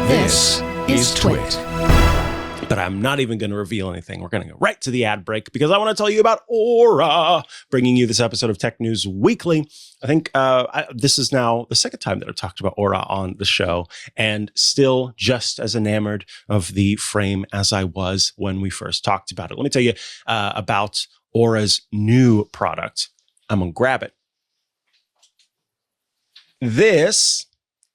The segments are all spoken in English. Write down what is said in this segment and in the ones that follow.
This is Twit. But I'm not even going to reveal anything. We're going to go right to the ad break because I want to tell you about Aura, bringing you this episode of Tech News Weekly. I think this is now the second time that I've talked about Aura on the show, and still just as enamored of the frame as I was when we first talked about it. Let me tell you about Aura's new product. I'm going to grab it. This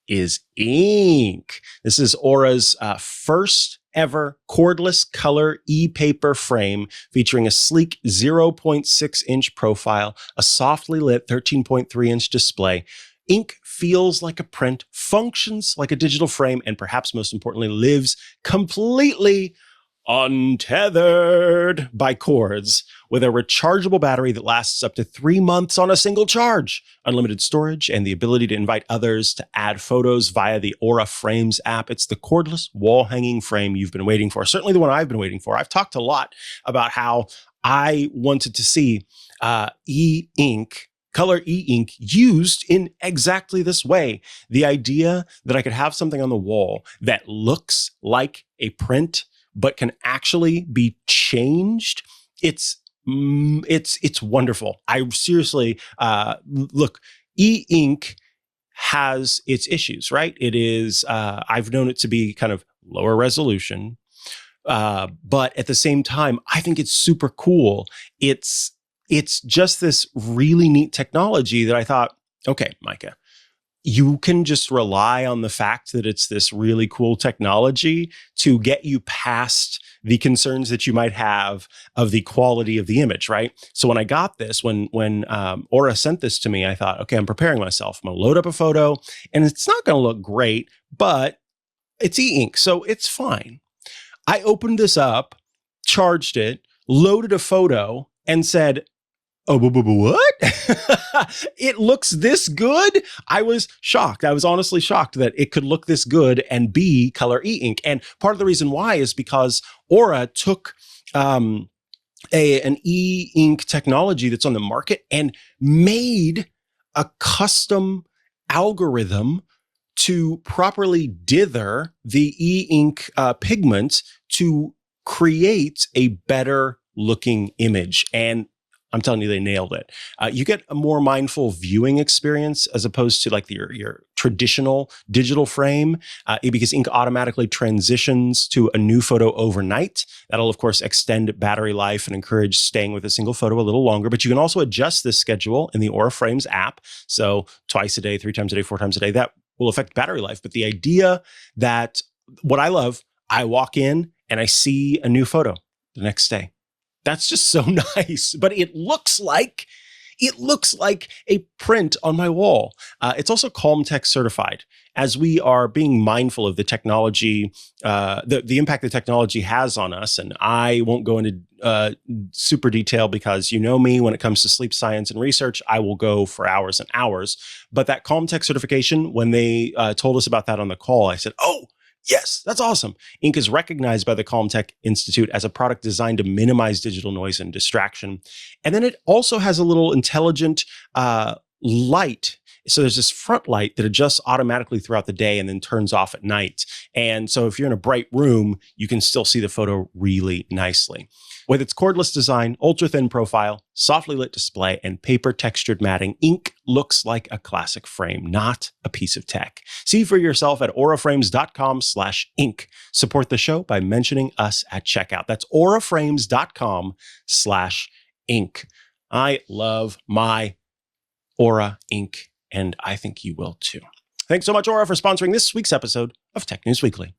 is ink. This is Aura's first ever cordless color e-paper frame featuring a sleek 0.6 inch profile, a softly lit 13.3 inch display. Ink feels like a print, functions like a digital frame, and perhaps most importantly, lives completely untethered by cords with a rechargeable battery that lasts up to 3 months on a single charge, unlimited storage, and the ability to invite others to add photos via the Aura Frames app. It's the cordless wall-hanging frame you've been waiting for, certainly the one I've been waiting for. I've talked a lot about how I wanted to see e-ink, color e-ink used in exactly this way. The idea that I could have something on the wall that looks like a print but can actually be changed. It's wonderful. I seriously, look, e-ink has its issues, right? It is, I've known it to be kind of lower resolution, but at the same time, I think it's super cool. It's just this really neat technology that I thought, okay, Micah, you can just rely on the fact that it's this really cool technology to get you past the concerns that you might have of the quality of the image, right? So when I got this, when Aura sent this to me, I thought, okay, I'm preparing myself. I'm gonna load up a photo and it's not gonna look great, but it's e-ink, so it's fine. I opened this up, charged it, loaded a photo and said, oh, what? It looks this good? I was shocked. I was honestly shocked that it could look this good and be color e-ink. And part of the reason why is because Aura took an e-ink technology that's on the market and made a custom algorithm to properly dither the e-ink pigment to create a better looking image. And I'm telling you, they nailed it. You get a more mindful viewing experience as opposed to like your traditional digital frame, because ink automatically transitions to a new photo overnight. That'll, of course, extend battery life and encourage staying with a single photo a little longer. But you can also adjust this schedule in the Aura Frames app. So twice a day, 3 times a day, 4 times a day, that will affect battery life. But the idea that what I love, I walk in and I see a new photo the next day. That's just so nice, but it looks like a print on my wall. It's also Calmtech certified. As we are being mindful of the technology, the impact the technology has on us, and I won't go into super detail because you know me, when it comes to sleep science and research, I will go for hours and hours. But that Calmtech certification, when they told us about that on the call, I said, oh, yes, that's awesome. Ink is recognized by the Calmtech Institute as a product designed to minimize digital noise and distraction. And then it also has a little intelligent light. So there's this front light that adjusts automatically throughout the day and then turns off at night. And so if you're in a bright room, you can still see the photo really nicely. With its cordless design, ultra-thin profile, softly lit display, and paper-textured matting, Ink looks like a classic frame, not a piece of tech. See for yourself at auraframes.com/ink. Support the show by mentioning us at checkout. That's auraframes.com/ink. I love my Aura Ink, and I think you will too. Thanks so much, Aura, for sponsoring this week's episode of Tech News Weekly.